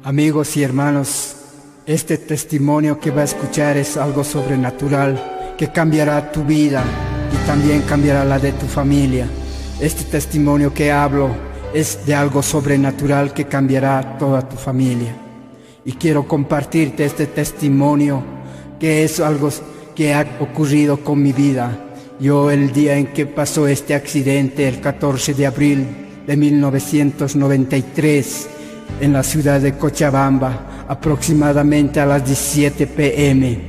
Amigos y hermanos, este testimonio que va a escuchar es algo sobrenatural que cambiará tu vida y también cambiará la de tu familia. Este testimonio que hablo es de algo sobrenatural que cambiará toda tu familia. Y quiero compartirte este testimonio que es algo que ha ocurrido con mi vida. Yo, el día en que pasó este accidente, el 14 de abril de 1993, en la ciudad de Cochabamba, aproximadamente a las 17 p.m.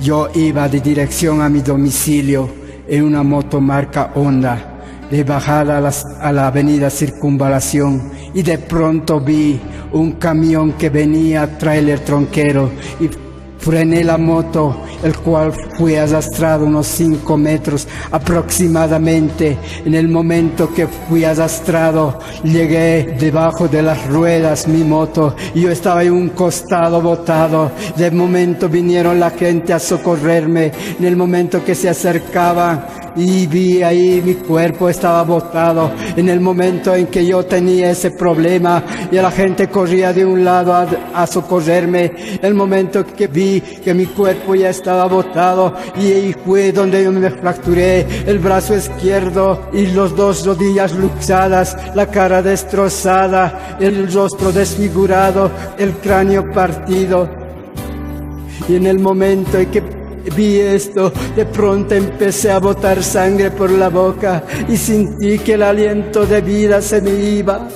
Yo iba de dirección a mi domicilio en una moto marca Honda, de bajada a la avenida Circunvalación, y de pronto vi un camión que venía, tráiler tronquero, y frené la moto, el cual fui arrastrado unos 5 metros aproximadamente. En el momento que fui arrastrado, llegué debajo de las ruedas mi moto y yo estaba en un costado botado. De momento vinieron la gente a socorrerme. En el momento que se acercaban y vi ahí mi cuerpo estaba botado. En el momento en que yo tenía ese problema y la gente corría de un lado a socorrerme, el momento que vi que mi cuerpo ya estaba botado, y ahí fue donde yo me fracturé el brazo izquierdo y las 2 rodillas luxadas, la cara destrozada, el rostro desfigurado, el cráneo partido. Y en el momento en que vi esto, de pronto empecé a botar sangre por la boca y sentí que el aliento de vida se me iba.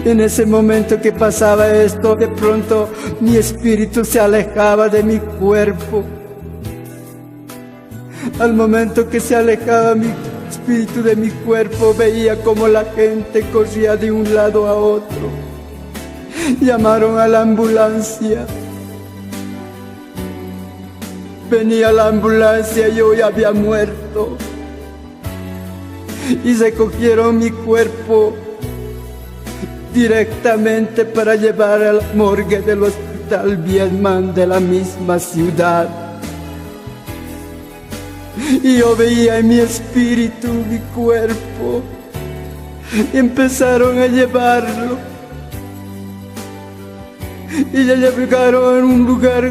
En ese momento que pasaba esto, de pronto mi espíritu se alejaba de mi cuerpo. Al momento que se alejaba mi espíritu de mi cuerpo, veía como la gente corría de un lado a otro. Llamaron a la ambulancia. Venía la ambulancia y yo ya había muerto. Y recogieron mi cuerpo directamente para llevar a la morgue del hospital Viedman de la misma ciudad. Y yo veía en mi espíritu mi cuerpo. Y empezaron a llevarlo. Y ya llegaron a un lugar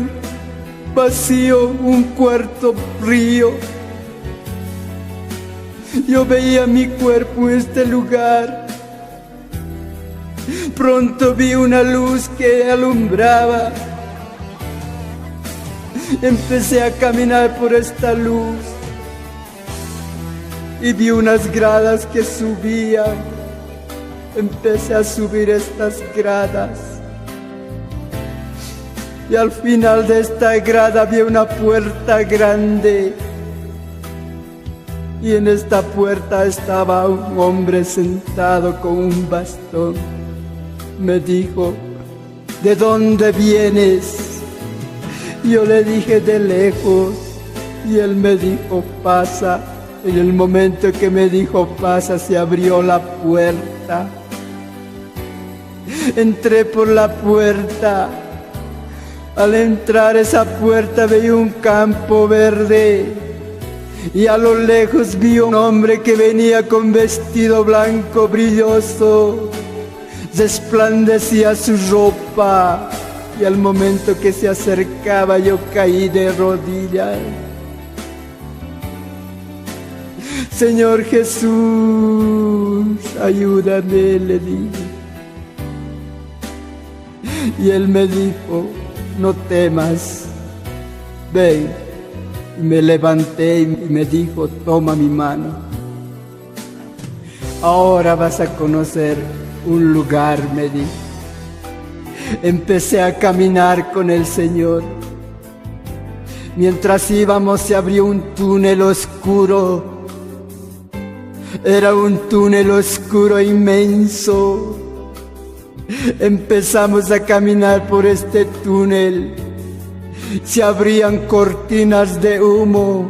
vacío, un cuarto frío. Yo veía mi cuerpo en este lugar. Pronto vi una luz que alumbraba. Empecé a caminar por esta luz y vi unas gradas que subían. Empecé a subir estas gradas y al final de esta grada había una puerta grande, y en esta puerta estaba un hombre sentado con un bastón. Me dijo: ¿de dónde vienes? Yo le dije: de lejos. Y él me dijo: pasa. En el momento que me dijo pasa, se abrió la puerta. Entré por la puerta. Al entrar esa puerta veía un campo verde, y a lo lejos vi un hombre que venía con vestido blanco brilloso. Resplandecía su ropa, y al momento que se acercaba yo caí de rodillas. Señor Jesús, ayúdame, le dije. Y él me dijo: no temas, ven. Y me levanté y me dijo: toma mi mano. Ahora vas a conocer un lugar, me dijo. Empecé a caminar con el Señor. Mientras íbamos se abrió un túnel oscuro. Era un túnel oscuro inmenso. Empezamos a caminar por este túnel. Se abrían cortinas de humo.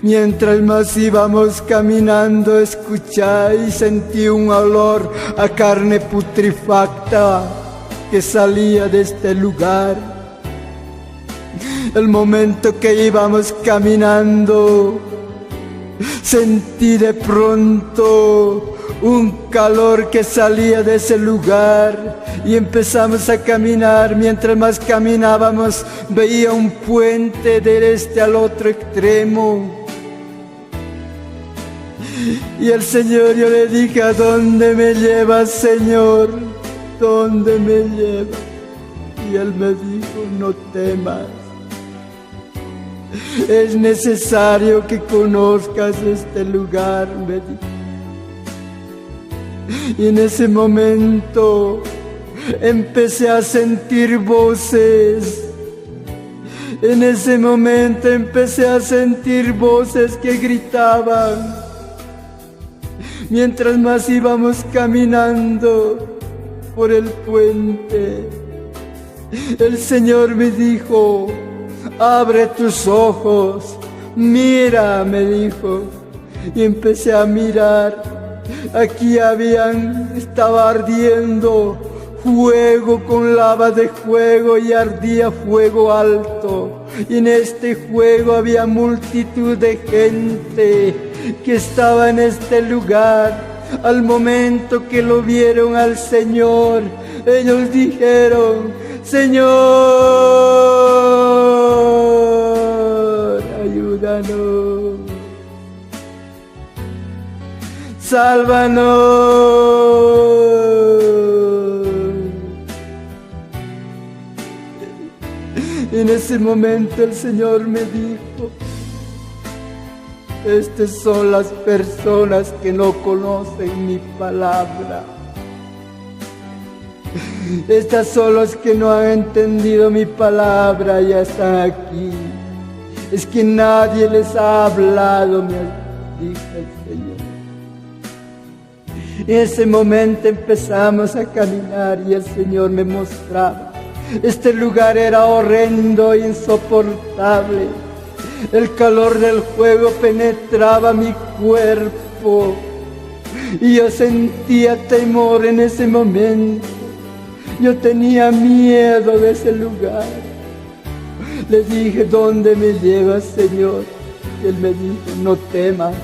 Mientras más íbamos caminando, escuché y sentí un olor a carne putrefacta que salía de este lugar. El momento que íbamos caminando, sentí de pronto un calor que salía de ese lugar, y empezamos a caminar. Mientras más caminábamos, veía un puente del este al otro extremo. Y el Señor, yo le dije: ¿a dónde me llevas, Señor? ¿Dónde me llevas? Y Él me dijo: no temas. Es necesario que conozcas este lugar, me dijo. Y en ese momento empecé a sentir voces. En ese momento empecé a sentir voces que gritaban. Mientras más íbamos caminando por el puente, el Señor me dijo: abre tus ojos, mira, me dijo. Y empecé a mirar. Aquí estaba ardiendo fuego con lava de fuego, y ardía fuego alto. Y en este fuego había multitud de gente que estaba en este lugar. Al momento que lo vieron al Señor, ellos dijeron: Señor, ayúdanos, sálvanos. En ese momento el Señor me dijo: estas son las personas que no conocen mi palabra. Estas son los que no han entendido mi palabra, ya están aquí. Es que nadie les ha hablado, me dijo el Señor. En ese momento empezamos a caminar y el Señor me mostraba. Este lugar era horrendo e insoportable. El calor del fuego penetraba mi cuerpo y yo sentía temor en ese momento. Yo tenía miedo de ese lugar. Le dije: ¿dónde me llevas, Señor? Y Él me dijo: no temas,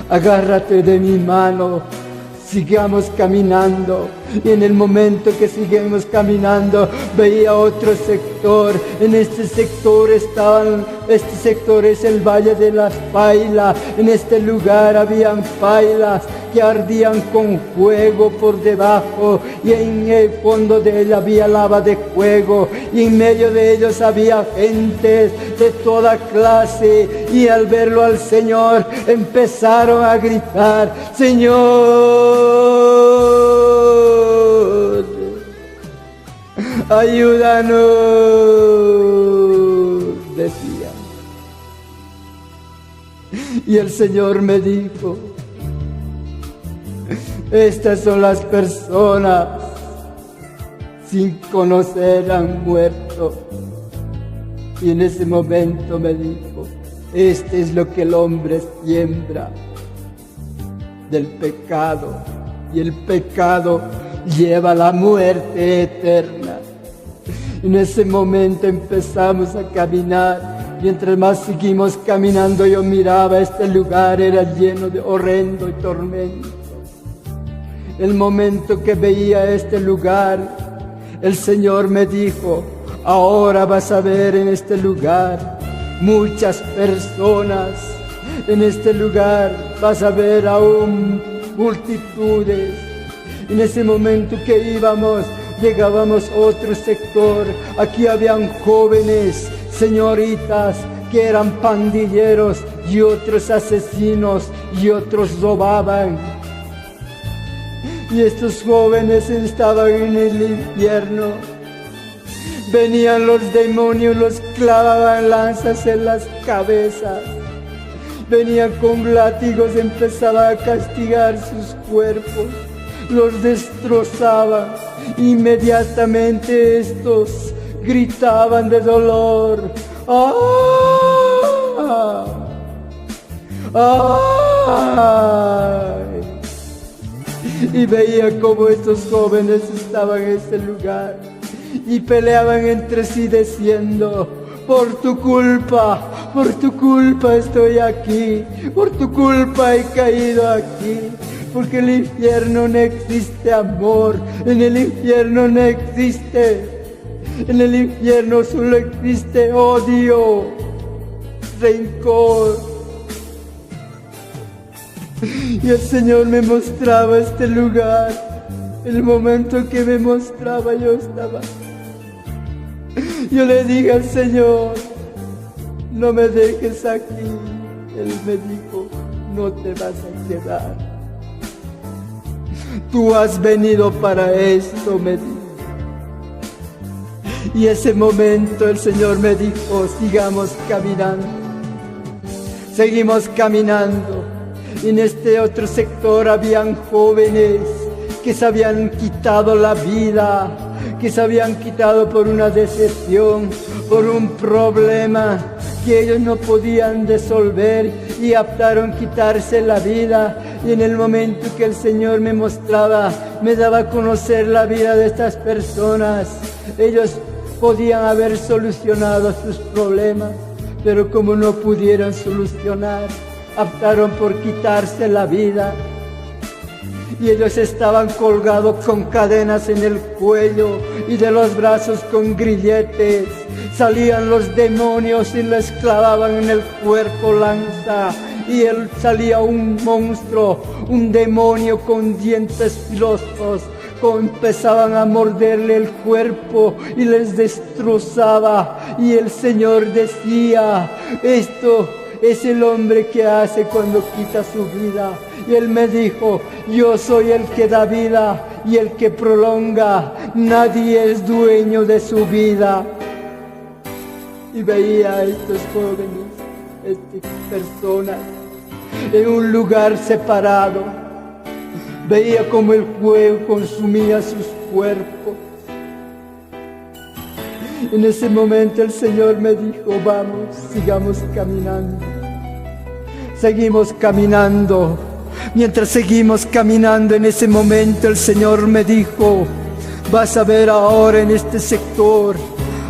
agárrate de mi mano, sigamos caminando. Y en el momento que seguimos caminando, veía otro sector. En este sector es el Valle de las Pailas. En este lugar habían pailas que ardían con fuego por debajo, y en el fondo de él había lava de fuego, y en medio de ellos había gentes de toda clase. Y al verlo al Señor, empezaron a gritar: Señor, ayúdanos, decían. Y el Señor me dijo: estas son las personas sin conocer, han muerto. Y en ese momento me dijo: este es lo que el hombre siembra, del pecado, y el pecado lleva a la muerte eterna. En ese momento empezamos a caminar. Mientras más seguimos caminando, yo miraba este lugar, era lleno de horrendo y tormento. El momento que veía este lugar, el Señor me dijo: ahora vas a ver en este lugar muchas personas. En este lugar vas a ver aún multitudes. En ese momento que llegábamos a otro sector. Aquí habían jóvenes, señoritas, que eran pandilleros, y otros asesinos, y otros robaban. Y estos jóvenes estaban en el infierno. Venían los demonios, los clavaban lanzas en las cabezas. Venían con látigos, empezaban a castigar sus cuerpos, los destrozaban. Inmediatamente estos gritaban de dolor: ¡ah! ¡Ay! Y veía cómo estos jóvenes estaban en ese lugar y peleaban entre sí diciendo: por tu culpa estoy aquí, por tu culpa he caído aquí. porque en el infierno no existe amor, en el infierno no existe, en el infierno solo existe odio, rencor. Y el Señor me mostraba este lugar. El momento que me mostraba yo le dije al Señor, no me dejes aquí. Él me dijo, no te vas a quedar. Tú has venido para esto, me dijo. Y ese momento el Señor me dijo, sigamos caminando. Seguimos caminando. En este otro sector habían jóvenes que se habían quitado la vida, que se habían quitado por una decepción, por un problema que ellos no podían resolver y optaron quitarse la vida. Y en el momento que el Señor me mostraba, me daba a conocer la vida de estas personas. Ellos podían haber solucionado sus problemas, pero como no pudieron solucionar, optaron por quitarse la vida. Y ellos estaban colgados con cadenas en el cuello y de los brazos con grilletes. Salían los demonios y les clavaban en el cuerpo lanza. Y él salía un monstruo, un demonio con dientes filosos. Empezaban a morderle el cuerpo y les destrozaba. Y el Señor decía, esto es el hombre que hace cuando quita su vida. Y Él me dijo, yo soy el que da vida y el que prolonga. Nadie es dueño de su vida. Y veía a estos jóvenes, estas personas, en un lugar separado. Veía como el fuego consumía sus cuerpos. En ese momento el Señor me dijo, vamos, sigamos caminando. Seguimos caminando. Mientras seguimos caminando, en ese momento el Señor me dijo, vas a ver ahora en este sector,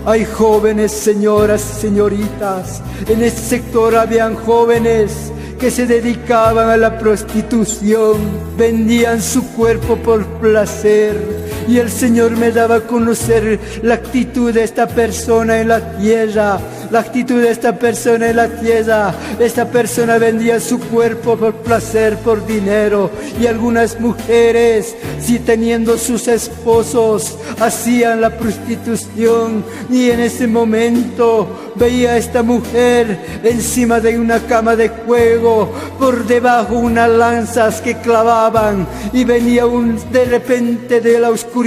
hay jóvenes, señoras y señoritas. En este sector habían jóvenes que se dedicaban a la prostitución, vendían su cuerpo por placer. Y el Señor me daba a conocer la actitud de esta persona en la tierra. La actitud de esta persona en la tierra. Esta persona vendía su cuerpo por placer, por dinero. Y algunas mujeres, si teniendo sus esposos, hacían la prostitución. Y en ese momento veía a esta mujer encima de una cama de fuego, por debajo unas lanzas que clavaban. Y venía de repente de la oscuridad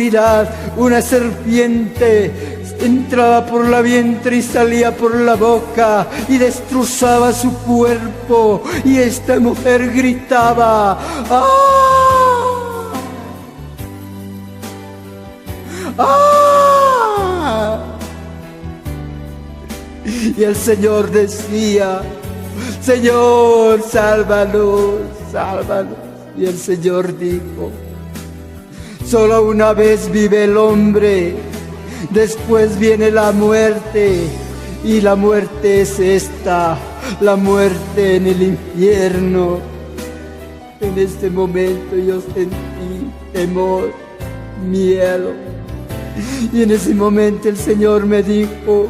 una serpiente, entraba por la vientre y salía por la boca y destrozaba su cuerpo. Y esta mujer gritaba, ¡ah! ¡Ah! Y el Señor decía, Señor, sálvanos, sálvanos. Y el Señor dijo, solo una vez vive el hombre, después viene la muerte, y la muerte es esta, la muerte en el infierno. En este momento yo sentí temor, miedo, y en ese momento el Señor me dijo,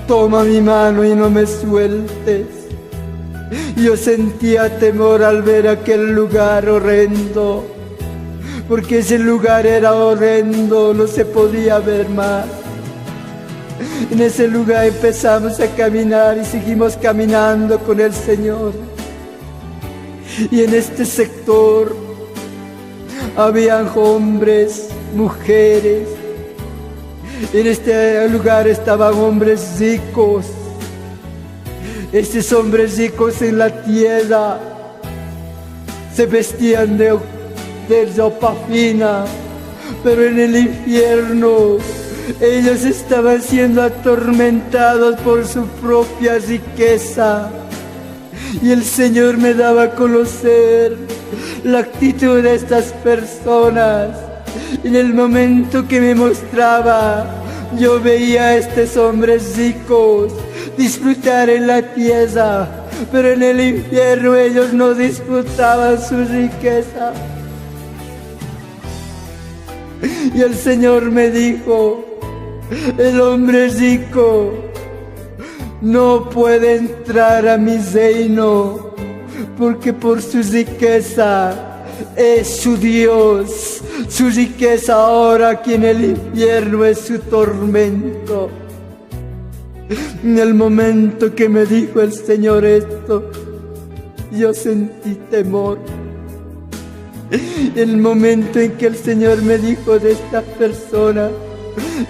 toma mi mano y no me sueltes. Yo sentía temor al ver aquel lugar horrendo, porque ese lugar era horrendo, no se podía ver más. En ese lugar empezamos a caminar y seguimos caminando con el Señor. Y en este sector habían hombres, mujeres. En este lugar estaban hombres ricos. Estos hombres ricos en la tierra se vestían de ropa fina, pero en el infierno ellos estaban siendo atormentados por su propia riqueza. Y el Señor me daba a conocer la actitud de estas personas. En el momento que me mostraba, yo veía a estos hombres ricos disfrutar en la tierra, pero en el infierno ellos no disfrutaban su riqueza. Y el Señor me dijo, el hombre rico no puede entrar a mi reino, porque por su riqueza es su Dios. Su riqueza ahora aquí en el infierno es su tormento. En el momento que me dijo el Señor esto, yo sentí temor. En el momento en que el Señor me dijo de esta persona,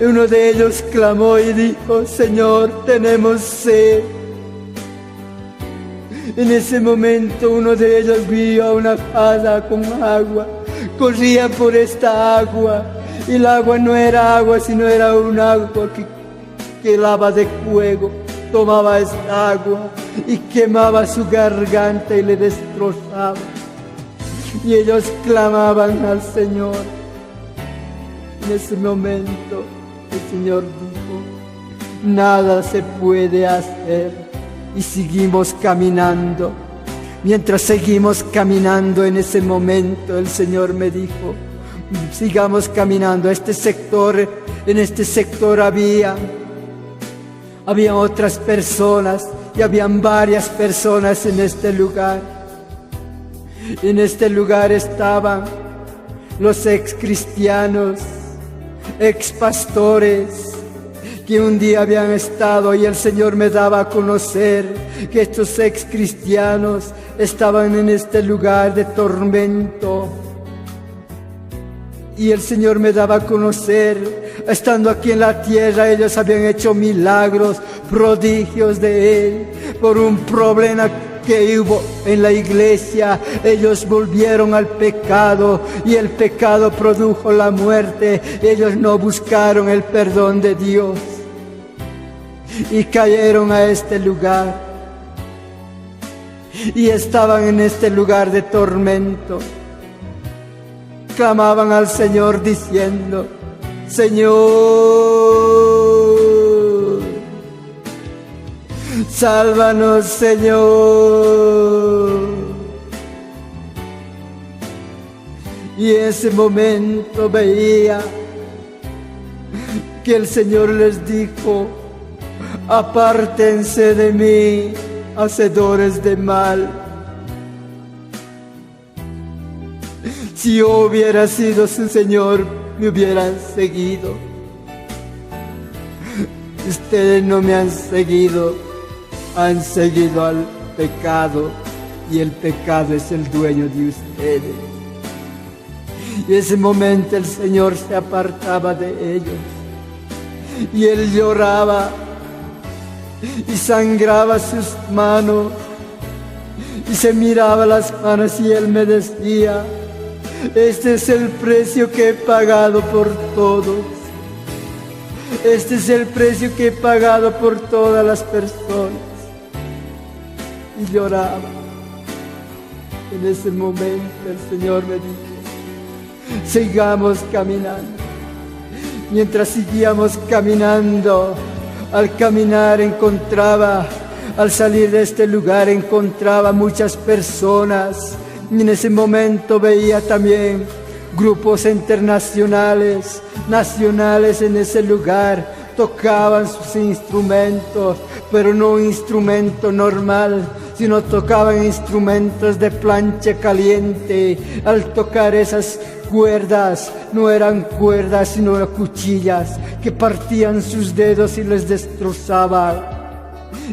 uno de ellos clamó y dijo, Señor, tenemos sed. En ese momento uno de ellos vio a una fada con agua, corría por esta agua, y el agua no era agua, sino era un agua que helaba de fuego. Tomaba esta agua y quemaba su garganta y le destrozaba. Y ellos clamaban al Señor. En ese momento el Señor dijo, nada se puede hacer, y seguimos caminando. Mientras seguimos caminando, en ese momento el Señor me dijo, sigamos caminando. En este sector había otras personas, y habían varias personas en este lugar. En este lugar estaban los ex cristianos, ex pastores, que un día habían estado, y el Señor me daba a conocer que estos ex cristianos estaban en este lugar de tormento. Y el Señor me daba a conocer, estando aquí en la tierra, ellos habían hecho milagros, prodigios de Él. Por un problema que hubo en la iglesia, ellos volvieron al pecado, y el pecado produjo la muerte. Ellos no buscaron el perdón de Dios y cayeron a este lugar, y estaban en este lugar de tormento. Clamaban al Señor diciendo, Señor, sálvanos, Señor. Y en ese momento veía que el Señor les dijo, apártense de mí, hacedores de mal. Si yo hubiera sido su Señor, me hubieran seguido. Ustedes no me han seguido al pecado, y el pecado es el dueño de ustedes. Y en ese momento el Señor se apartaba de ellos, y Él lloraba y sangraba sus manos, y se miraba las manos, y Él me decía, este es el precio que he pagado por todos. Este es el precio que he pagado por todas las personas. Y lloraba. En ese momento el Señor me dijo, sigamos caminando. Mientras seguíamos caminando, al caminar al salir de este lugar encontraba muchas personas. Y en ese momento veía también grupos internacionales, nacionales en ese lugar. Tocaban sus instrumentos, pero no un instrumento normal, sino tocaban instrumentos de plancha caliente. Al tocar esas cuerdas, no eran cuerdas, sino cuchillas que partían sus dedos y les destrozaban.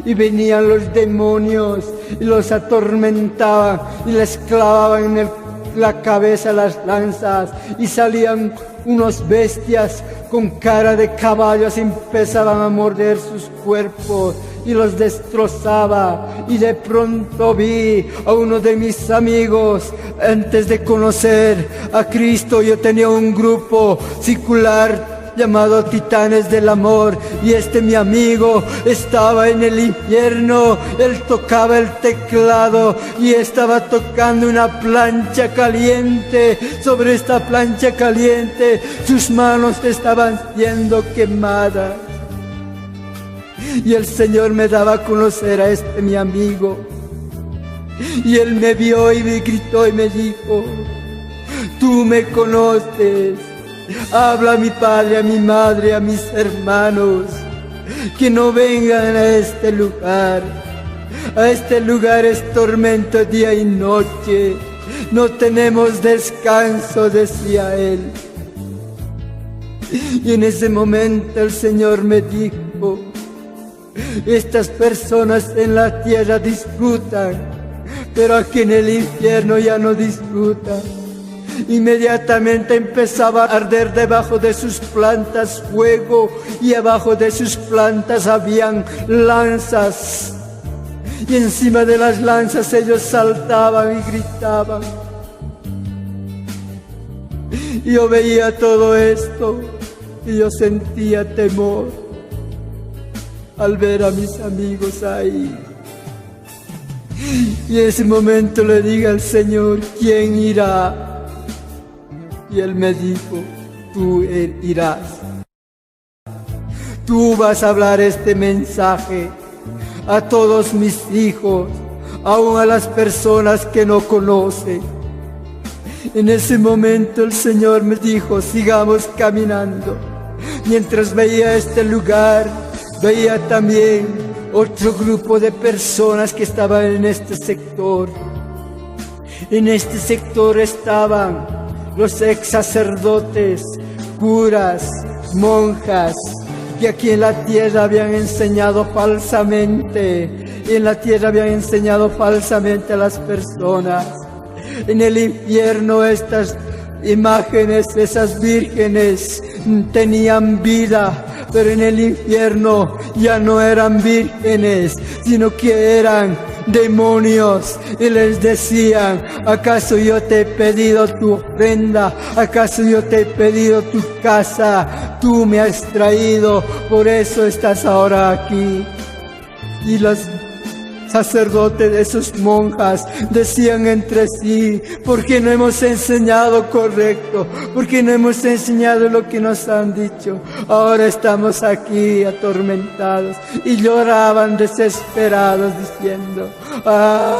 Y venían los demonios y los atormentaban y les clavaban en la cabeza las lanzas, y salían unos bestias con cara de caballos y empezaban a morder sus cuerpos y los destrozaba. Y de pronto vi a uno de mis amigos. Antes de conocer a Cristo, yo tenía un grupo secular llamado Titanes del Amor, y mi amigo estaba en el infierno. Él tocaba el teclado y estaba tocando una plancha caliente. Sobre esta plancha caliente sus manos estaban siendo quemadas, y el Señor me daba a conocer a mi amigo. Y él me vio y me gritó y me dijo: tú me conoces, habla a mi padre, a mi madre, a mis hermanos, que no vengan a este lugar. A este lugar es tormento día y noche, no tenemos descanso, decía él. Y en ese momento el Señor me dijo: estas personas en la tierra disfrutan, pero aquí en el infierno ya no disfrutan. Inmediatamente empezaba a arder debajo de sus plantas fuego, y abajo de sus plantas habían lanzas, y encima de las lanzas ellos saltaban y gritaban. Y yo veía todo esto y yo sentía temor al ver a mis amigos ahí. Y en ese momento le dije al Señor: ¿quién irá? Y Él me dijo: tú irás. Tú vas a hablar este mensaje a todos mis hijos, aún a las personas que no conocen. En ese momento el Señor me dijo: sigamos caminando. Mientras veía este lugar, veía también otro grupo de personas que estaban en este sector. En este sector estaban los ex sacerdotes, curas, monjas, que aquí en la tierra habían enseñado falsamente, en la tierra habían enseñado falsamente a las personas. En el infierno estas imágenes, esas vírgenes tenían vida, pero en el infierno ya no eran vírgenes, sino que eran demonios. Y les decían: ¿acaso yo te he pedido tu ofrenda? ¿Acaso yo te he pedido tu casa? Tú me has traído, por eso estás ahora aquí. Y los sacerdotes, esos monjas, decían entre sí: ¿por qué no hemos enseñado correcto? ¿Por qué no hemos enseñado lo que nos han dicho? Ahora estamos aquí atormentados. Y lloraban desesperados diciendo: ¡ah!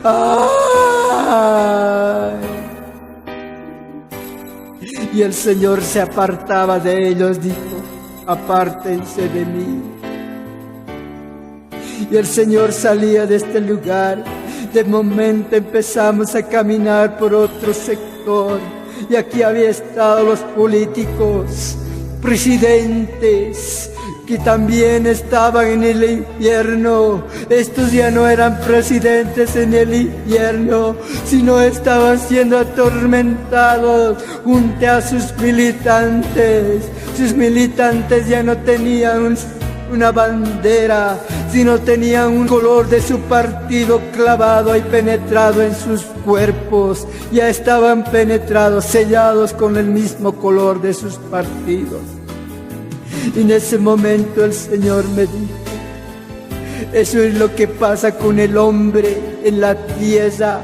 ¡Ah! Y el Señor se apartaba de ellos, dijo: apártense de mí. Y el Señor salía de este lugar. De momento empezamos a caminar por otro sector, y aquí había estado los políticos, presidentes, que también estaban en el infierno. Estos ya no eran presidentes en el infierno, sino estaban siendo atormentados junto a sus militantes. Sus militantes ya no tenían una bandera, sino tenían un color de su partido clavado y penetrado en sus cuerpos. Ya estaban penetrados, sellados con el mismo color de sus partidos. Y en ese momento el Señor me dijo: eso es lo que pasa con el hombre en la tierra,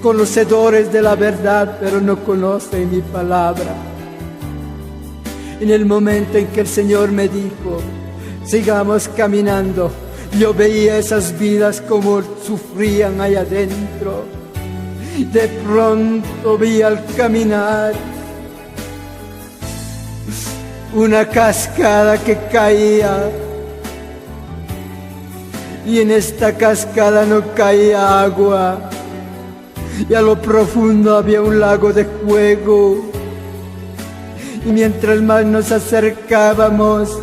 conocedores de la verdad, pero no conocen mi palabra. En el momento en que el Señor me dijo: sigamos caminando, yo veía esas vidas como sufrían allá adentro. De pronto vi al caminar una cascada que caía, y en esta cascada no caía agua, y a lo profundo había un lago de fuego. Y mientras más nos acercábamos,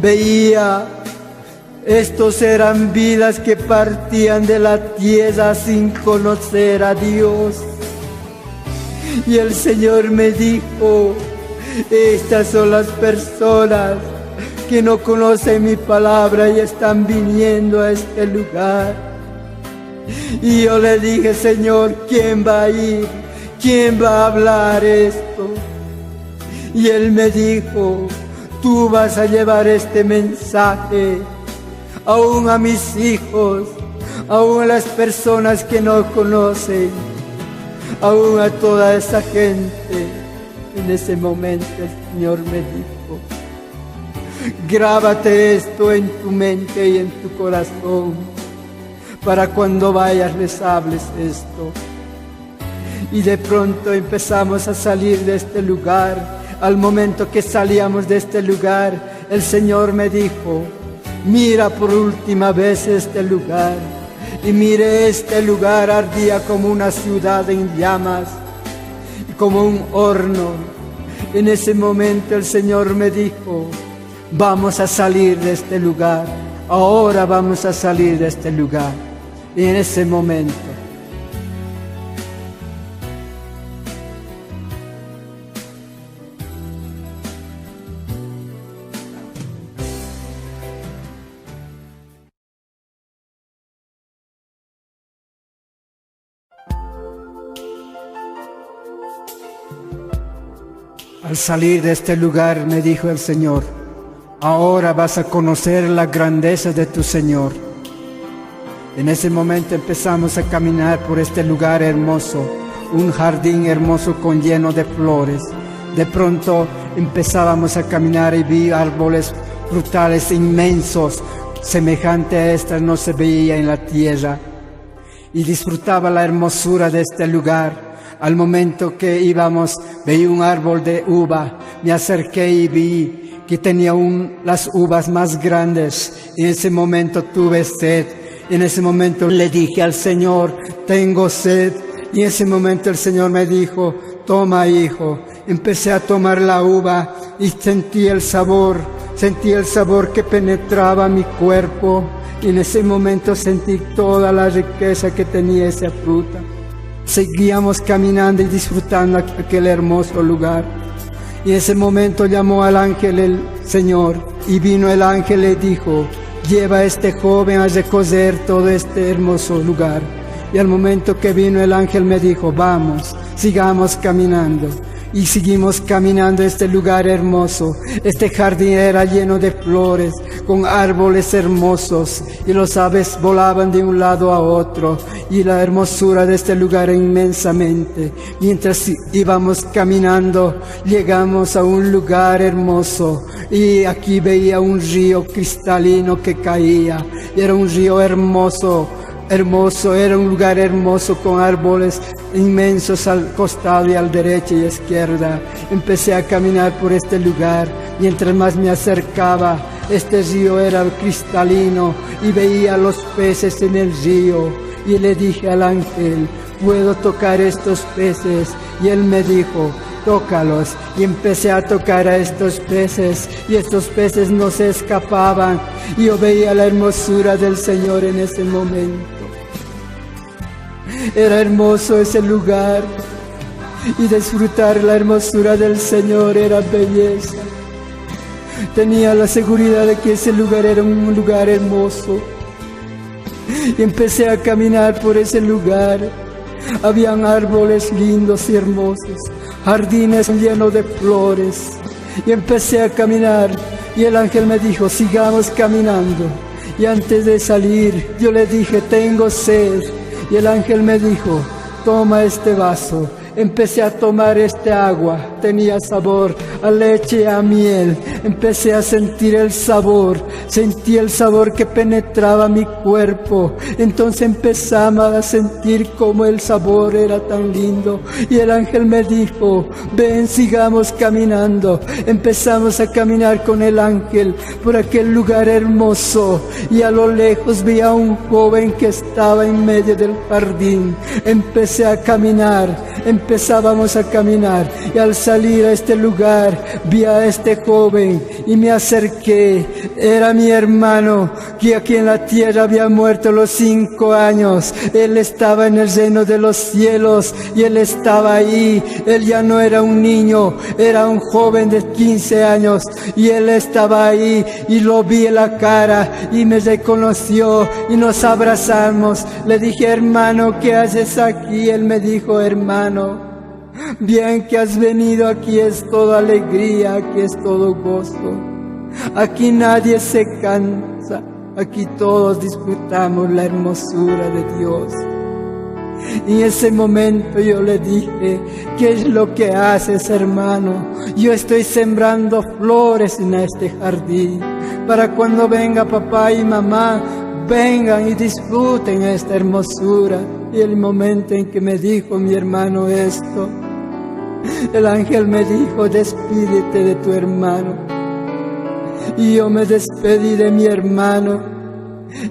veía, estos eran vidas que partían de la tierra sin conocer a Dios. Y el Señor me dijo: estas son las personas que no conocen mi palabra y están viniendo a este lugar. Y yo le dije: Señor, ¿quién va a ir? ¿Quién va a hablar esto? Y Él me dijo: tú vas a llevar este mensaje aún a mis hijos, aún a las personas que no conocen, aún a toda esa gente. En ese momento el Señor me dijo: Grábate esto en tu mente y en tu corazón, para cuando vayas les hables esto. Y de pronto empezamos a salir de este lugar. Al momento que salíamos de este lugar, el Señor me dijo: mira por última vez este lugar. Y miré, este lugar ardía como una ciudad en llamas, como un horno. En ese momento el Señor me dijo: vamos a salir de este lugar, ahora vamos a salir de este lugar. Y en ese momento al salir de este lugar me dijo el Señor: ahora vas a conocer la grandeza de tu Señor. En ese momento empezamos a caminar por este lugar hermoso, un jardín hermoso con lleno de flores. De pronto empezábamos a caminar y vi árboles frutales inmensos, semejante a estas no se veía en la tierra. Y disfrutaba la hermosura de este lugar. Al momento que íbamos, veí un árbol de uva, me acerqué y vi que tenía las uvas más grandes. En ese momento tuve sed. En ese momento le dije al Señor: tengo sed. Y en ese momento el Señor me dijo: toma, hijo. Empecé a tomar la uva y sentí el sabor que penetraba mi cuerpo. Y en ese momento sentí toda la riqueza que tenía esa fruta. Seguíamos caminando y disfrutando aquel hermoso lugar. Y en ese momento llamó al ángel el Señor, y vino el ángel y dijo: lleva a este joven a recorrer todo este hermoso lugar. Y al momento que vino el ángel me dijo: vamos, sigamos caminando. Y seguimos caminando este lugar hermoso. Este jardín era lleno de flores, con árboles hermosos, y los aves volaban de un lado a otro, y la hermosura de este lugar inmensamente. Mientras íbamos caminando, llegamos a un lugar hermoso, y aquí veía un río cristalino que caía. Era un río hermoso, era un lugar hermoso con árboles inmensos al costado y al derecha y izquierda. Empecé a caminar por este lugar. Mientras más me acercaba, este río era cristalino y veía los peces en el río. Y le dije al ángel: ¿puedo tocar estos peces? Y él me dijo: tócalos. Y empecé a tocar a estos peces, y estos peces no se escapaban. Y yo veía la hermosura del Señor en ese momento. Era hermoso ese lugar, y disfrutar la hermosura del Señor era belleza. Tenía la seguridad de que ese lugar era un lugar hermoso. Y empecé a caminar por ese lugar. Habían árboles lindos y hermosos, jardines llenos de flores. Y empecé a caminar, y el ángel me dijo: sigamos caminando. Y antes de salir, yo le dije: tengo sed. Y el ángel me dijo: toma este vaso. Empecé a tomar este agua, tenía sabor a leche y a miel. Empecé a sentir el sabor, sentí el sabor que penetraba mi cuerpo. Entonces empezamos a sentir cómo el sabor era tan lindo. Y el ángel me dijo: ven, sigamos caminando. Empezamos a caminar con el ángel por aquel lugar hermoso. Y a lo lejos vi a un joven que estaba en medio del jardín. Empecé a caminar. Empezábamos a caminar, y al salir a este lugar vi a este joven y me acerqué. Era mi hermano, que aquí en la tierra había muerto a los 5 años. Él estaba en el reino de los cielos y él estaba ahí. Él ya no era un niño, era un joven de 15 años y él estaba ahí, y lo vi en la cara y me reconoció y nos abrazamos. Le dije: hermano, ¿qué haces aquí? Él me dijo: hermano, bien que has venido, aquí es toda alegría, aquí es todo gozo. Aquí nadie se cansa, aquí todos disfrutamos la hermosura de Dios. Y en ese momento yo le dije: ¿qué es lo que haces, hermano? Yo estoy sembrando flores en este jardín, para cuando venga papá y mamá, vengan y disfruten esta hermosura. Y el momento en que me dijo mi hermano esto, el ángel me dijo: despídete de tu hermano. Y yo me despedí de mi hermano.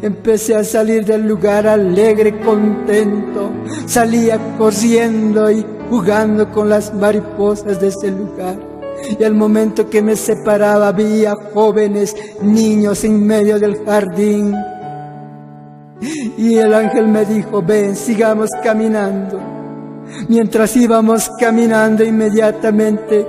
Empecé a salir del lugar alegre, contento. Salía corriendo y jugando con las mariposas de ese lugar. Y al momento que me separaba, veía jóvenes, niños en medio del jardín. Y el ángel me dijo: ven, sigamos caminando. Mientras íbamos caminando, inmediatamente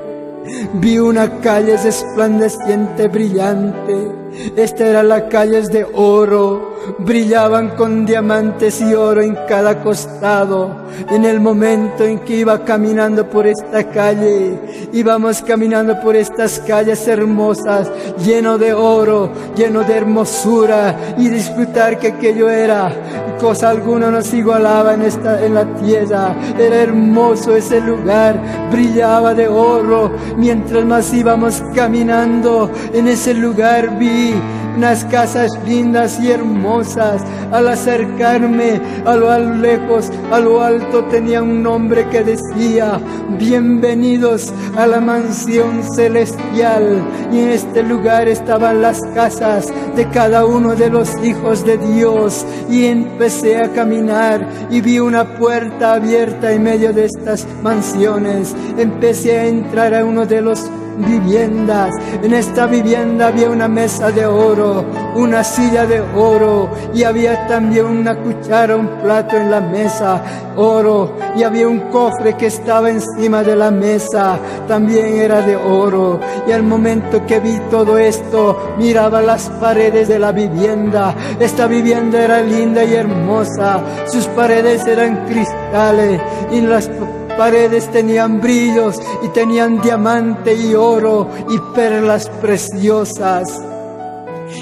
vi una calle resplandeciente, brillante. Esta era la calle de oro, brillaban con diamantes y oro en cada costado. En el momento en que iba caminando por esta calle, íbamos caminando por estas calles hermosas, lleno de oro, lleno de hermosura, y disfrutar que aquello era cosa alguna nos igualaba en la tierra. Era hermoso ese lugar, brillaba de oro. Mientras más íbamos caminando, en ese lugar vi unas casas lindas y hermosas. Al acercarme a lo lejos, a lo alto, tenía un nombre que decía: bienvenidos a la mansión celestial. Y en este lugar estaban las casas de cada uno de los hijos de Dios. Y empecé a caminar y vi una puerta abierta en medio de estas mansiones. Empecé a entrar a uno de los viviendas. En esta vivienda había una mesa de oro, una silla de oro, y había también una cuchara, un plato en la mesa, oro, y había un cofre que estaba encima de la mesa, también era de oro. Y al momento que vi todo esto, miraba las paredes de la vivienda. Esta vivienda era linda y hermosa, sus paredes eran cristales, y las paredes tenían brillos y tenían diamante y oro y perlas preciosas.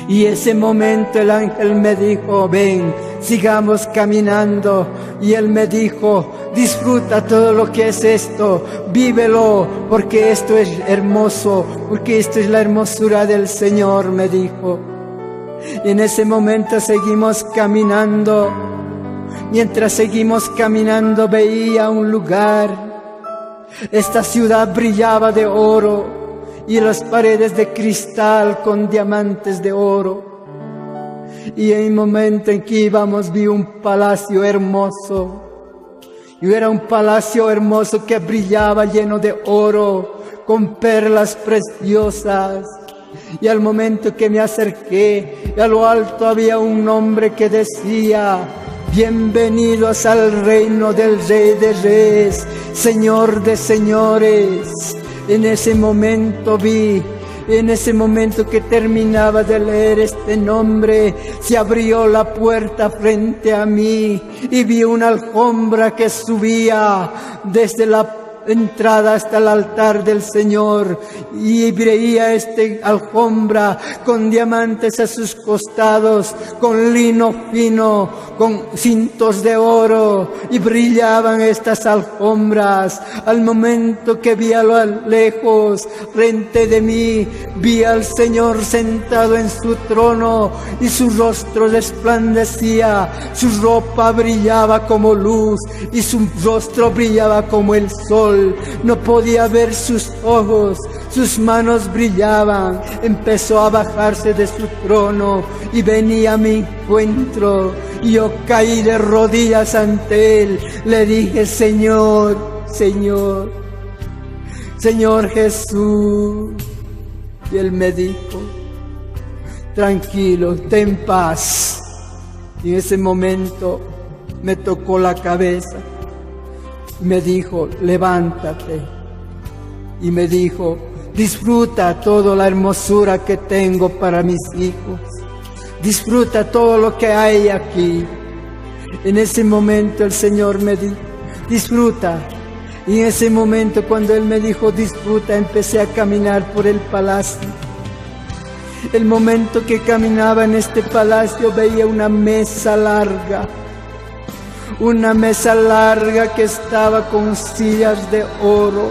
Y ese momento el ángel me dijo: ven, sigamos caminando. Y él me dijo: disfruta todo lo que es esto, vívelo, porque esto es hermoso, porque esto es la hermosura del Señor, me dijo. Y en ese momento seguimos caminando. Mientras seguimos caminando, veía un lugar. Esta ciudad brillaba de oro y las paredes de cristal con diamantes de oro. Y en el momento en que íbamos, vi un palacio hermoso. Y era un palacio hermoso que brillaba lleno de oro, con perlas preciosas. Y al momento que me acerqué, a lo alto había un nombre que decía: bienvenidos al reino del Rey de Reyes, Señor de señores. En ese momento vi, en ese momento que terminaba de leer este nombre, se abrió la puerta frente a mí y vi una alfombra que subía desde la entrada hasta el altar del Señor, y veía esta alfombra con diamantes a sus costados, con lino fino, con cintos de oro, y brillaban estas alfombras. Al momento que vi a lo lejos, frente de mí, vi al Señor sentado en su trono, y su rostro resplandecía, su ropa brillaba como luz, y su rostro brillaba como el sol. No podía ver sus ojos, sus manos brillaban. Empezó a bajarse de su trono y venía a mi encuentro. Y yo caí de rodillas ante él. Le dije: Señor, Señor, Señor Jesús. Y él me dijo: tranquilo, ten paz. Y en ese momento me tocó la cabeza. Me dijo: levántate. Y me dijo: disfruta toda la hermosura que tengo para mis hijos. Disfruta todo lo que hay aquí. En ese momento el Señor me dijo: disfruta. Y en ese momento, cuando Él me dijo disfruta, empecé a caminar por el palacio. El momento que caminaba en este palacio, veía una mesa larga. una mesa larga que estaba con sillas de oro.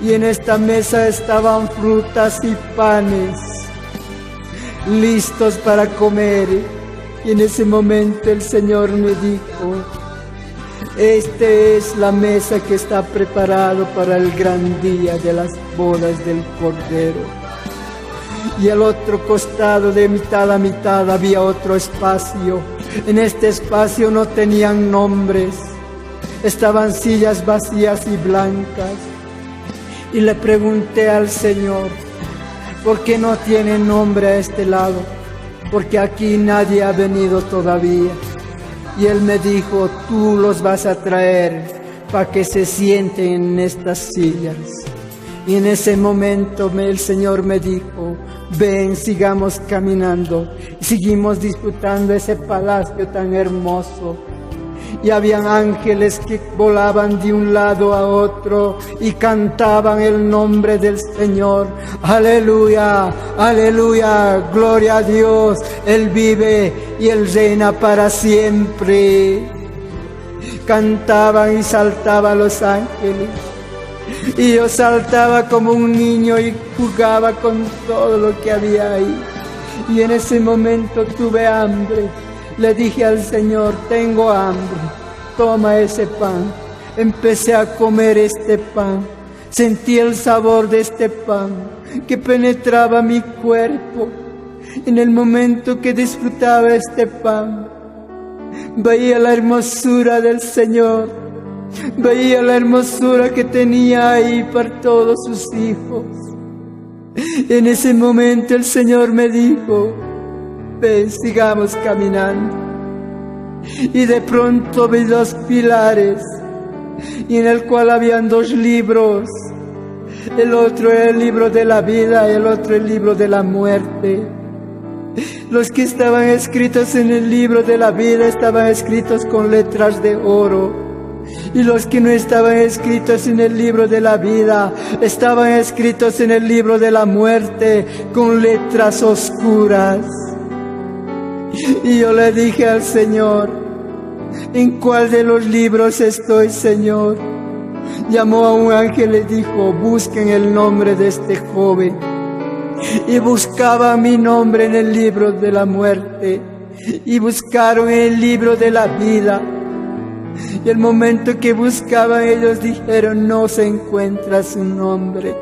Y en esta mesa estaban frutas y panes listos para comer. Y en ese momento el Señor me dijo: esta es la mesa que está preparado para el gran día de las bodas del Cordero. Y al otro costado, de mitad a mitad, había otro espacio. En este espacio no tenían nombres, estaban sillas vacías y blancas. Y le pregunté al Señor: ¿por qué no tiene nombre a este lado? Porque aquí nadie ha venido todavía. Y Él me dijo: tú los vas a traer para que se sienten en estas sillas. Y en ese momento el Señor me dijo: ven, sigamos caminando. Y seguimos disfrutando ese palacio tan hermoso. Y habían ángeles que volaban de un lado a otro y cantaban el nombre del Señor. Aleluya, aleluya, gloria a Dios. Él vive y Él reina para siempre. Cantaban y saltaban los ángeles. Y yo saltaba como un niño y jugaba con todo lo que había ahí. Y en ese momento tuve hambre. Le dije al Señor: tengo hambre, toma ese pan. Empecé a comer este pan. Sentí el sabor de este pan que penetraba mi cuerpo. En el momento que disfrutaba este pan, veía la hermosura del Señor. Veía la hermosura que tenía ahí para todos sus hijos. En ese momento el Señor me dijo: ven, sigamos caminando. Y de pronto vi dos pilares, y en el cual habían dos libros. El otro era el libro de la vida y el otro el libro de la muerte. Los que estaban escritos en el libro de la vida estaban escritos con letras de oro. Y los que no estaban escritos en el libro de la vida estaban escritos en el libro de la muerte con letras oscuras. Y yo le dije al Señor: ¿en cuál de los libros estoy, Señor? Llamó a un ángel y le dijo: busquen el nombre de este joven. Y buscaba mi nombre en el libro de la muerte y buscaron en el libro de la vida. Y el momento que buscaban, ellos dijeron: no se encuentra su nombre.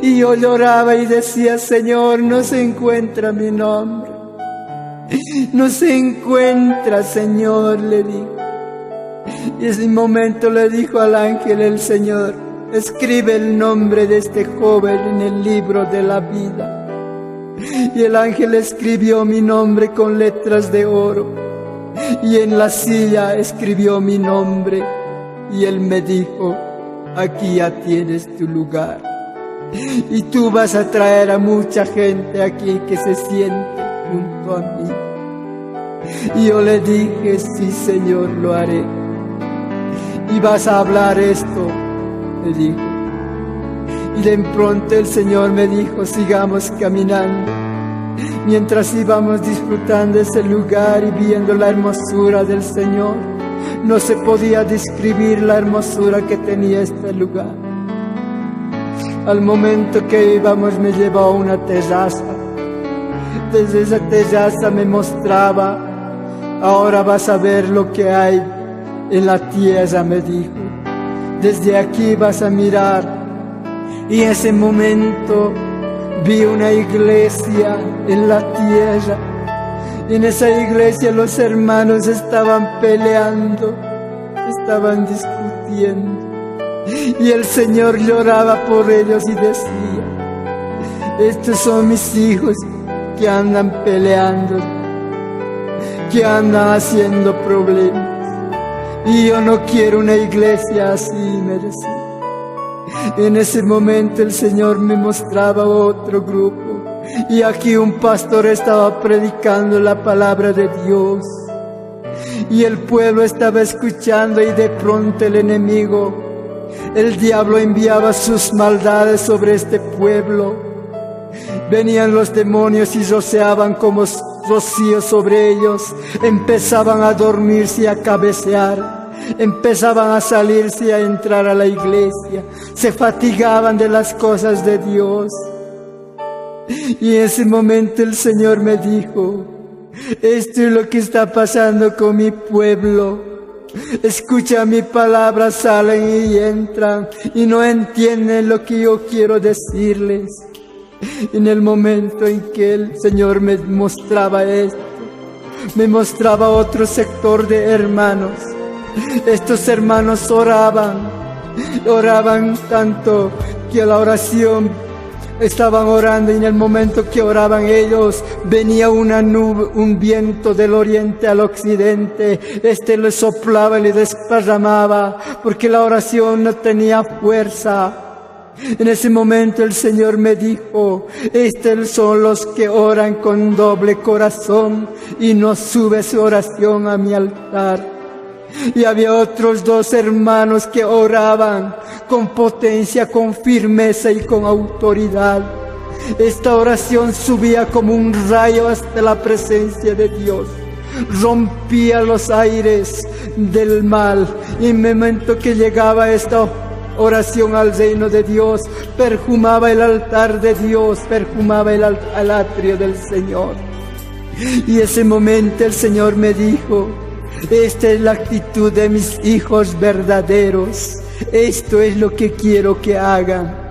Y yo lloraba y decía: Señor, no se encuentra mi nombre. No se encuentra, Señor, le dije. Y en ese momento le dijo al ángel el Señor: escribe el nombre de este joven en el libro de la vida. Y el ángel escribió mi nombre con letras de oro. Y en la silla escribió mi nombre. Y él me dijo: aquí ya tienes tu lugar. Y tú vas a traer a mucha gente aquí que se siente junto a mí. Y yo le dije: sí, Señor, lo haré. Y vas a hablar esto, me dijo. Y de pronto el Señor me dijo: sigamos caminando. Mientras íbamos disfrutando ese lugar y viendo la hermosura del Señor, no se podía describir la hermosura que tenía este lugar. Al momento que íbamos me llevó a una terraza. Desde esa terraza me mostraba: ahora vas a ver lo que hay en la tierra, me dijo. Desde aquí vas a mirar. Y en ese momento vi una iglesia en la tierra. Y en esa iglesia los hermanos estaban peleando, estaban discutiendo. Y el Señor lloraba por ellos y decía: estos son mis hijos que andan peleando, que andan haciendo problemas. Y yo no quiero una iglesia así, me decía. En ese momento el Señor me mostraba otro grupo. Y aquí un pastor estaba predicando la palabra de Dios. Y el pueblo estaba escuchando, y de pronto el enemigo, el diablo, enviaba sus maldades sobre este pueblo. Venían los demonios y rociaban como rocío sobre ellos, empezaban a dormirse y a cabecear, empezaban a salirse y a entrar a la iglesia, se fatigaban de las cosas de Dios. Y en ese momento el Señor me dijo: esto es lo que está pasando con mi pueblo. Escucha mi palabra, salen y entran y no entienden lo que yo quiero decirles. En el momento en que el Señor me mostraba esto, me mostraba otro sector de hermanos. Estos hermanos oraban tanto que la oración estaban orando, y en el momento que oraban ellos, venía una nube, un viento del oriente al occidente. Les soplaba y le desparramaba, porque la oración no tenía fuerza. En ese momento el Señor me dijo: estos son los que oran con doble corazón y no sube su oración a mi altar. Y había otros 2 hermanos que oraban con potencia, con firmeza y con autoridad. Esta oración subía como un rayo hasta la presencia de Dios, rompía los aires del mal, y en el momento que llegaba esta oración al reino de Dios, perfumaba el altar de Dios, perfumaba el atrio del Señor. Y ese momento el Señor me dijo: esta es la actitud de mis hijos verdaderos. Esto es lo que quiero que hagan.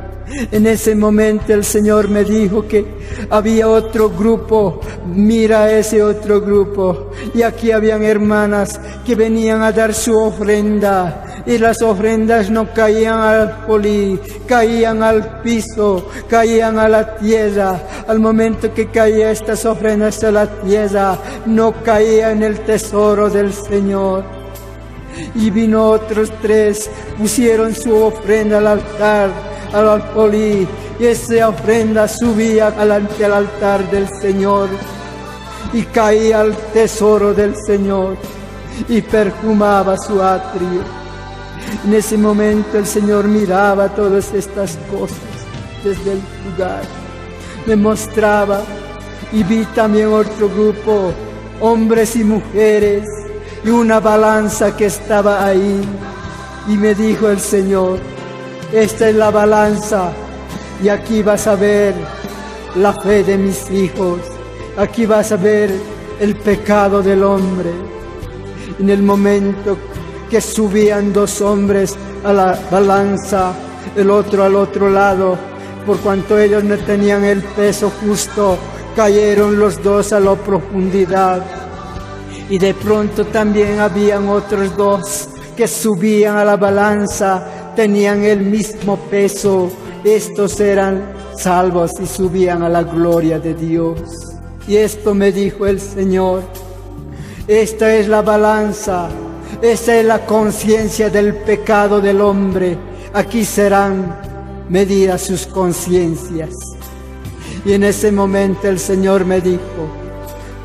En ese momento el Señor me dijo que había otro grupo. Mira ese otro grupo. Y aquí habían hermanas que venían a dar su ofrenda. Y las ofrendas no caían al polí, caían al piso, caían a la tierra. Al momento que caían estas ofrendas a la tierra, no caía en el tesoro del Señor. Y vino otros 3, pusieron su ofrenda al altar, al alfolí, y esa ofrenda subía ante el altar del Señor y caía al tesoro del Señor y perfumaba su atrio. En ese momento el Señor miraba todas estas cosas desde el lugar, me mostraba, y vi también otro grupo, hombres y mujeres, y una balanza que estaba ahí. Y me dijo el Señor: esta es la balanza, y aquí vas a ver la fe de mis hijos, aquí vas a ver el pecado del hombre. En el momento que subían 2 hombres a la balanza, el otro al otro lado, por cuanto ellos no tenían el peso justo, cayeron los 2 a la profundidad. Y de pronto también habían otros 2 que subían a la balanza, tenían el mismo peso. Estos eran salvos y subían a la gloria de Dios. Y esto me dijo el Señor: esta es la balanza, esta es la conciencia del pecado del hombre. Aquí serán medidas sus conciencias. Y en ese momento el Señor me dijo: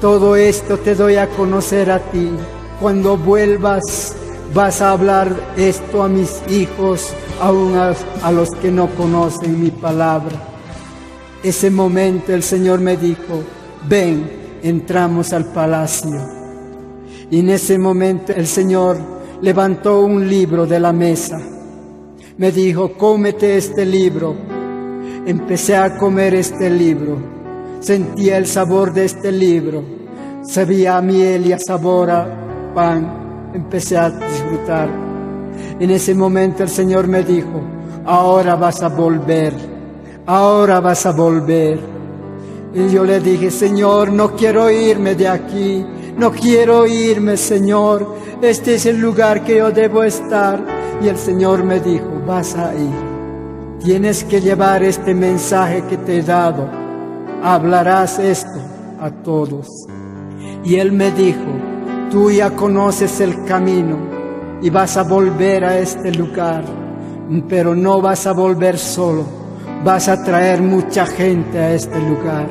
todo esto te doy a conocer a ti. Cuando vuelvas, vas a hablar esto a mis hijos, aún a los que no conocen mi palabra. Ese momento el Señor me dijo: ven, entramos al palacio. Y en ese momento el Señor levantó un libro de la mesa. Me dijo: cómete este libro. Empecé a comer este libro. Sentía el sabor de este libro. Sabía a miel y a sabor a pan. Empecé a disfrutar. En ese momento el Señor me dijo: ahora vas a volver. Ahora vas a volver. Y yo le dije: Señor, no quiero irme de aquí. No quiero irme, Señor. Este es el lugar que yo debo estar. Y el Señor me dijo: vas a ir. Tienes que llevar este mensaje que te he dado. Hablarás esto a todos. Y Él me dijo: tú ya conoces el camino y vas a volver a este lugar, pero no vas a volver solo, vas a traer mucha gente a este lugar.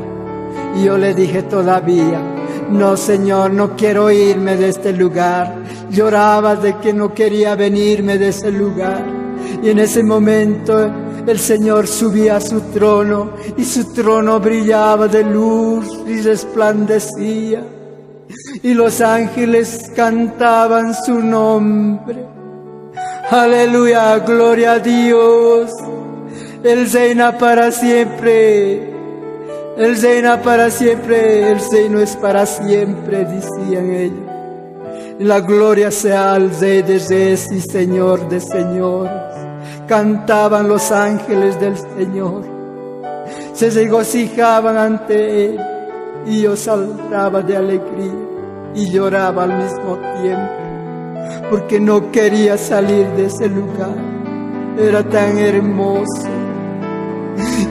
Y yo le dije todavía: no, Señor, no quiero irme de este lugar. Lloraba de que no quería venirme de ese lugar. Y en ese momento el Señor subía a su trono y su trono brillaba de luz y resplandecía. Y los ángeles cantaban su nombre. Aleluya, gloria a Dios. Él reina para siempre. Él reina para siempre. El reino es para siempre, decían ellos. La gloria sea al Rey de Reyes y Señor de señores. Cantaban los ángeles del Señor. Se regocijaban ante Él. Y yo saltaba de alegría y lloraba al mismo tiempo, porque no quería salir de ese lugar. Era tan hermoso.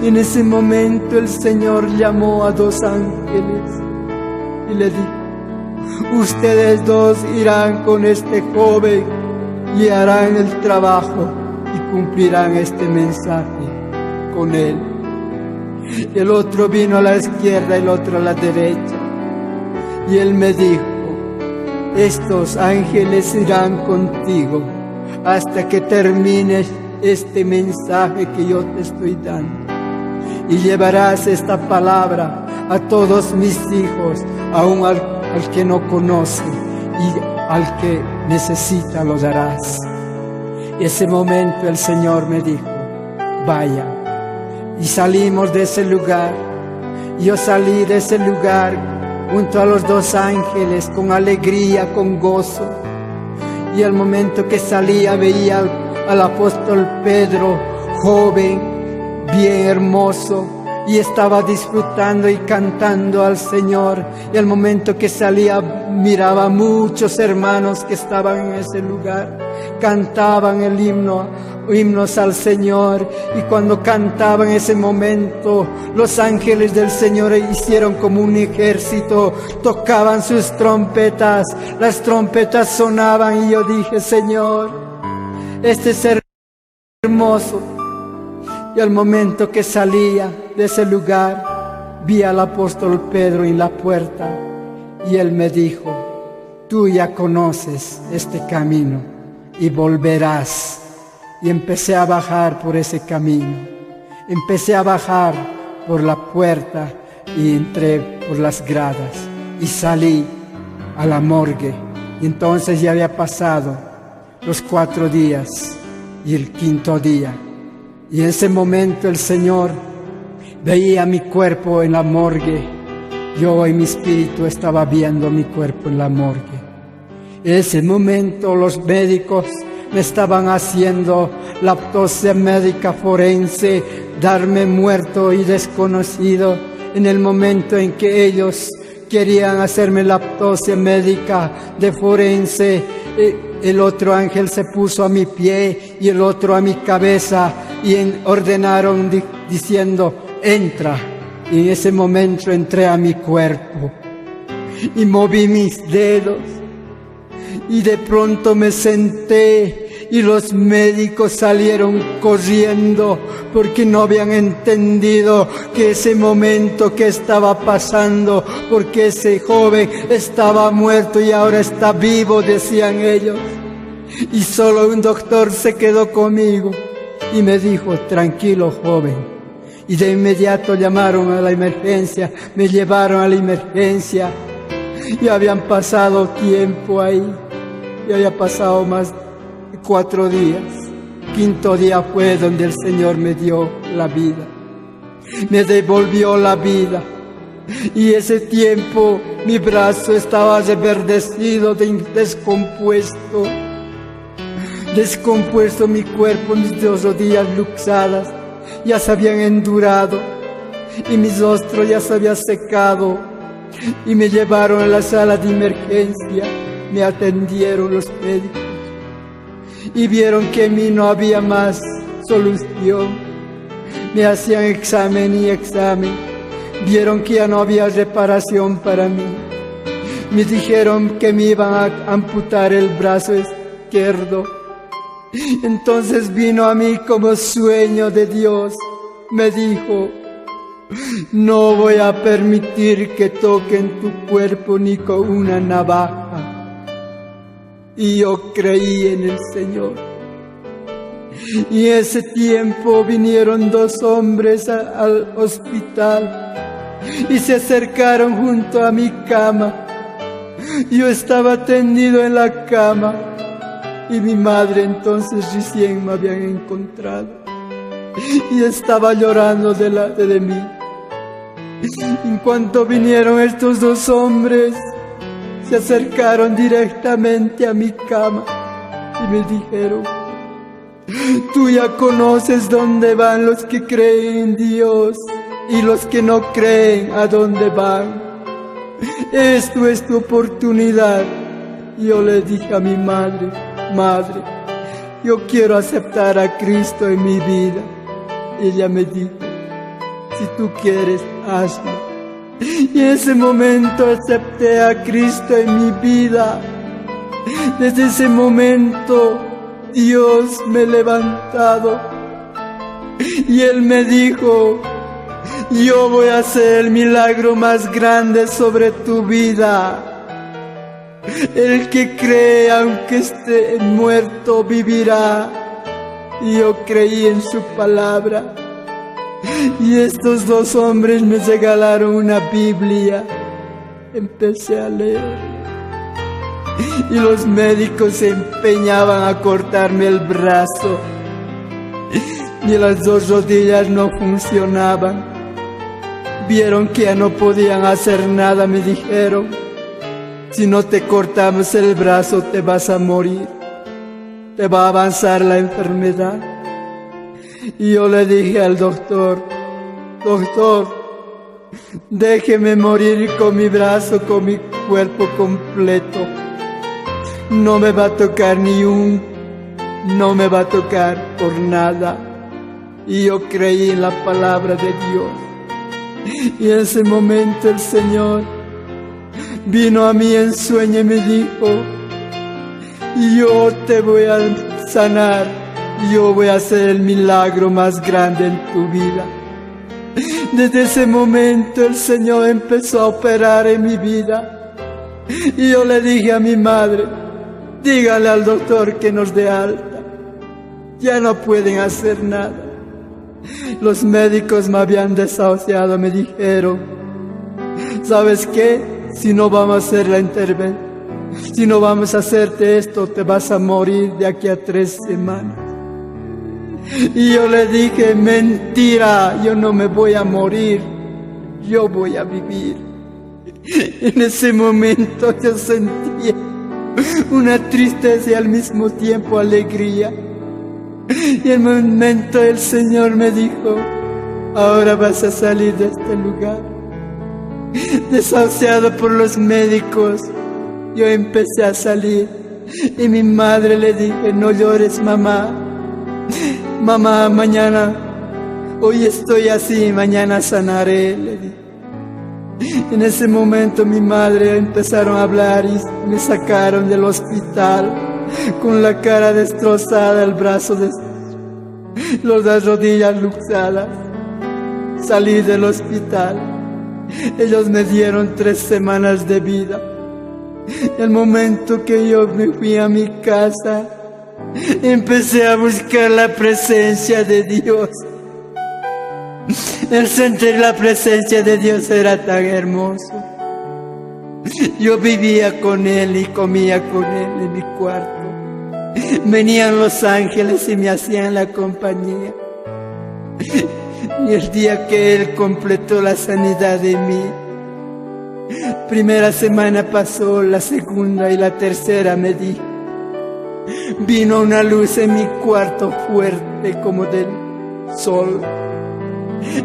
Y en ese momento el Señor llamó a dos ángeles y le dijo: ustedes dos irán con este joven y harán el trabajo y cumplirán este mensaje con él. El otro vino a la izquierda y el otro a la derecha. Y él me dijo: estos ángeles irán contigo hasta que termines este mensaje que yo te estoy dando. Y llevarás esta palabra a todos mis hijos, aun al que no conoce, y al que necesita lo darás. Y ese momento el Señor me dijo: vaya. Y salimos de ese lugar. Yo salí de ese lugar junto a los dos ángeles con alegría, con gozo. Y al momento que salía veía al apóstol Pedro, joven, bien hermoso, y estaba disfrutando y cantando al Señor. Y al momento que salía miraba a muchos hermanos que estaban en ese lugar, cantaban el himnos al Señor. Y cuando cantaban en ese momento, los ángeles del Señor hicieron como un ejército, tocaban sus trompetas, las trompetas sonaban, y yo dije: Señor, este es hermoso. Y al momento que salía de ese lugar, vi al apóstol Pedro en la puerta, y él me dijo: tú ya conoces este camino y volverás. Y empecé a bajar por ese camino. Empecé a bajar por la puerta y entré por las gradas y salí a la morgue. Y entonces ya había pasado los 4 días y el 5.º día. Y en ese momento el Señor veía mi cuerpo en la morgue. Yo en mi espíritu estaba viendo mi cuerpo en la morgue. En ese momento los médicos me estaban haciendo la autopsia médica forense, darme muerto y desconocido. En el momento en que ellos querían hacerme la autopsia médica de forense, el otro ángel se puso a mi pie y el otro a mi cabeza y ordenaron diciendo: entra. Y en ese momento entré a mi cuerpo y moví mis dedos. Y de pronto me senté y los médicos salieron corriendo porque no habían entendido que ese momento que estaba pasando, porque ese joven estaba muerto y ahora está vivo, decían ellos. Y solo un doctor se quedó conmigo y me dijo: tranquilo, joven. Y de inmediato llamaron a la emergencia, me llevaron a la emergencia. Y habían pasado tiempo ahí. Y había pasado más de 4 días. 5.º día fue donde el Señor me dio la vida. Me devolvió la vida. Y ese tiempo mi brazo estaba reverdecido, descompuesto. Descompuesto mi cuerpo, mis 2 rodillas luxadas ya se habían endurado. Y mi rostro ya se había secado. Y me llevaron a la sala de emergencia. Me atendieron los médicos y vieron que en mí no había más solución. Me hacían examen y examen. Vieron que ya no había reparación para mí. Me dijeron que me iban a amputar el brazo izquierdo. Entonces vino a mí como sueño de Dios. Me dijo: no voy a permitir que toquen tu cuerpo ni con una navaja. Y yo creí en el Señor. Y ese tiempo vinieron dos hombres al hospital y se acercaron junto a mi cama. Yo estaba tendido en la cama y mi madre entonces recién me habían encontrado y estaba llorando delante de mí. En cuanto vinieron estos dos hombres, se acercaron directamente a mi cama y me dijeron: tú ya conoces dónde van los que creen en Dios y los que no creen a dónde van. Esto es tu oportunidad. Yo le dije a mi madre: madre, yo quiero aceptar a Cristo en mi vida. Ella me dijo: si tú quieres, hazlo. Y en ese momento acepté a Cristo en mi vida. Desde ese momento Dios me ha levantado y Él me dijo: yo voy a hacer el milagro más grande sobre tu vida. El que cree, aunque esté muerto, vivirá. Y yo creí en su palabra. Y estos dos hombres me regalaron una Biblia. Empecé a leer. Y los médicos se empeñaban a cortarme el brazo. Y las dos rodillas no funcionaban. Vieron que ya no podían hacer nada, me dijeron: si no te cortamos el brazo te vas a morir, te va a avanzar la enfermedad. Y yo le dije al doctor: doctor, déjeme morir con mi brazo, con mi cuerpo completo. No me va a tocar no me va a tocar por nada. Y yo creí en la palabra de Dios. Y en ese momento el Señor vino a mí en sueño y me dijo: yo te voy a sanar, yo voy a hacer el milagro más grande en tu vida. Desde ese momento el Señor empezó a operar en mi vida. Y yo le dije a mi madre: dígale al doctor que nos dé alta, ya no pueden hacer nada. Los médicos me habían desahuciado, me dijeron: ¿sabes qué? Si no vamos a hacer la intervención, si no vamos a hacerte esto, te vas a morir de aquí a 3 semanas. Y yo le dije: mentira, yo no me voy a morir, yo voy a vivir. En ese momento yo sentía una tristeza y al mismo tiempo alegría. Y en un momento el Señor me dijo: ahora vas a salir de este lugar. Desahuciado por los médicos, yo empecé a salir. Y mi madre le dije: no llores, mamá. Mamá, mañana, hoy estoy así, mañana sanaré, le dije. En ese momento mi madre empezaron a hablar y me sacaron del hospital con la cara destrozada, el brazo las rodillas luxadas. Salí del hospital. Ellos me dieron 3 semanas de vida. El momento que yo me fui a mi casa, empecé a buscar la presencia de Dios. El sentir la presencia de Dios era tan hermoso. Yo vivía con Él y comía con Él en mi cuarto. Venían los ángeles y me hacían la compañía. Y el día que Él completó la sanidad de mí, primera semana pasó, la segunda y la tercera me dijo. Vino una luz en mi cuarto fuerte como del sol.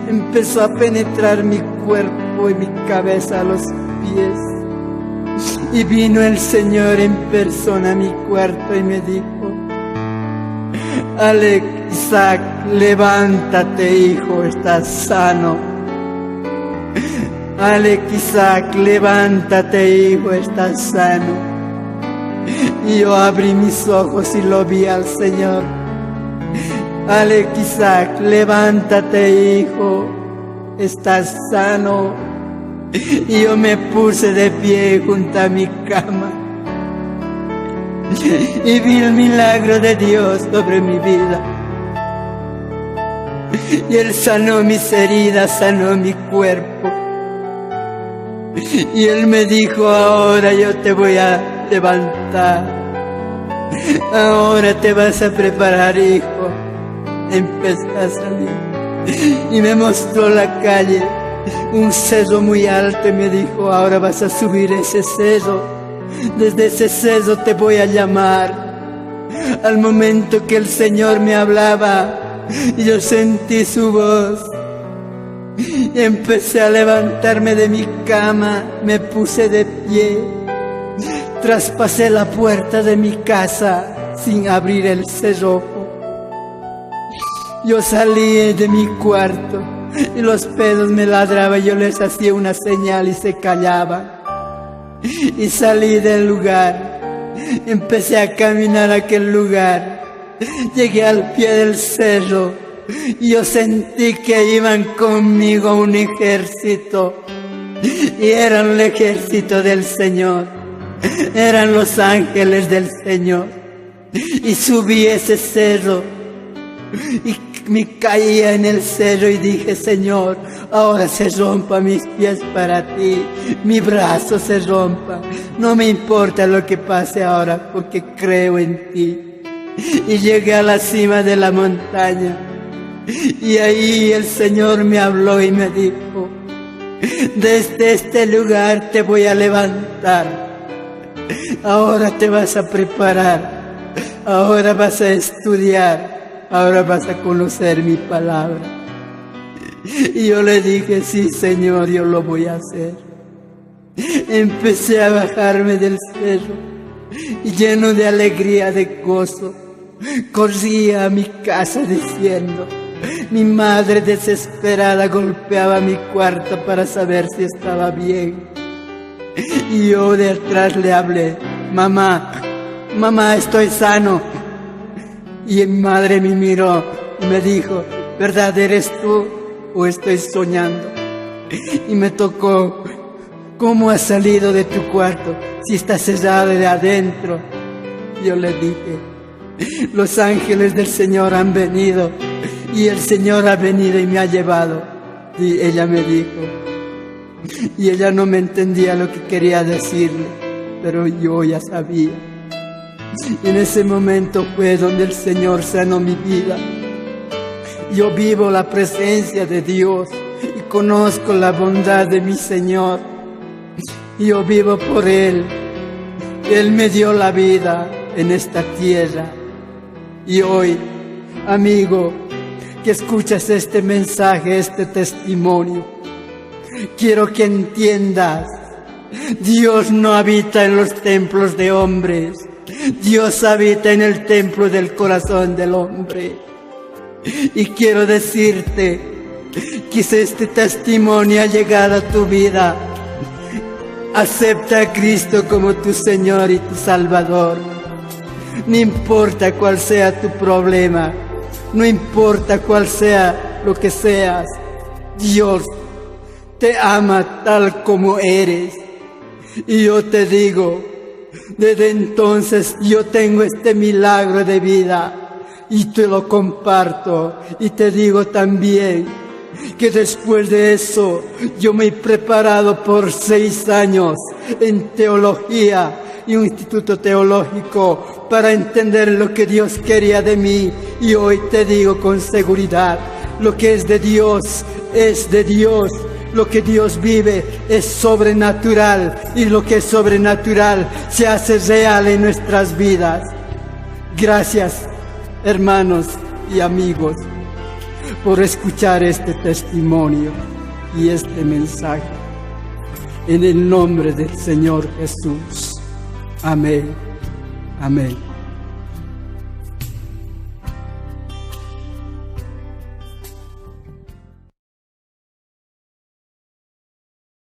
Empezó a penetrar mi cuerpo y mi cabeza a los pies. Y vino el Señor en persona a mi cuarto y me dijo: Alex, Isaac, levántate, hijo, estás sano. Alex, Isaac, levántate, hijo, estás sano. Y yo abrí mis ojos y lo vi al Señor. Alex, Isaac, levántate, hijo, estás sano. Y yo me puse de pie junto a mi cama y vi el milagro de Dios sobre mi vida. Y Él sanó mis heridas, sanó mi cuerpo. Y Él me dijo, ahora yo te voy a levantar. Ahora te vas a preparar, hijo. Empecé a salir. Y me mostró la calle, un cerro muy alto, y me dijo, ahora vas a subir ese cerro. Desde ese cerro te voy a llamar. Al momento que el Señor me hablaba, yo sentí su voz. Y empecé a levantarme de mi cama, me puse de pie, traspasé la puerta de mi casa sin abrir el cerrojo. Yo salí de mi cuarto y los perros me ladraban, yo les hacía una señal y se callaban. Y salí del lugar, empecé a caminar a aquel lugar, llegué al pie del cerro y yo sentí que iban conmigo un ejército, y eran el ejército del Señor, eran los ángeles del Señor. Y subí ese cerro y me caía en el cerro y dije, Señor, ahora se rompa mis pies para ti, mi brazo se rompa, no me importa lo que pase ahora porque creo en ti. Y llegué a la cima de la montaña y ahí el Señor me habló y me dijo, desde este lugar te voy a levantar, ahora te vas a preparar, ahora vas a estudiar, ahora vas a conocer mi palabra. Y yo le dije, sí, Señor, yo lo voy a hacer. Empecé a bajarme del cerro, lleno de alegría, de gozo. Corría a mi casa diciendo, mi madre desesperada golpeaba mi cuarto para saber si estaba bien. Y yo de atrás le hablé, mamá, mamá, estoy sano. Y mi madre me miró y me dijo, ¿verdad eres tú o estoy soñando? Y me tocó, ¿cómo has salido de tu cuarto si está cerrado de adentro? Yo le dije, los ángeles del Señor han venido y el Señor ha venido y me ha llevado. Y ella me dijo, y ella no me entendía lo que quería decirle, pero yo ya sabía. En ese momento fue donde el Señor sanó mi vida. Yo vivo la presencia de Dios y conozco la bondad de mi Señor. Yo vivo por Él. Él me dio la vida en esta tierra. Y hoy, amigo, que escuchas este mensaje, este testimonio, quiero que entiendas, Dios no habita en los templos de hombres. Dios habita en el templo del corazón del hombre. Y quiero decirte que si este testimonio ha llegado a tu vida, acepta a Cristo como tu Señor y tu Salvador. No importa cuál sea tu problema, no importa cuál sea lo que seas, Dios te ama tal como eres. Y yo te digo, desde entonces yo tengo este milagro de vida y te lo comparto. Y te digo también que después de eso yo me he preparado por 6 años en teología y un instituto teológico para entender lo que Dios quería de mí. Y hoy te digo con seguridad, lo que es de Dios es de Dios. Lo que Dios vive es sobrenatural y lo que es sobrenatural se hace real en nuestras vidas. Gracias, hermanos y amigos, por escuchar este testimonio y este mensaje. En el nombre del Señor Jesús. Amén. Amén.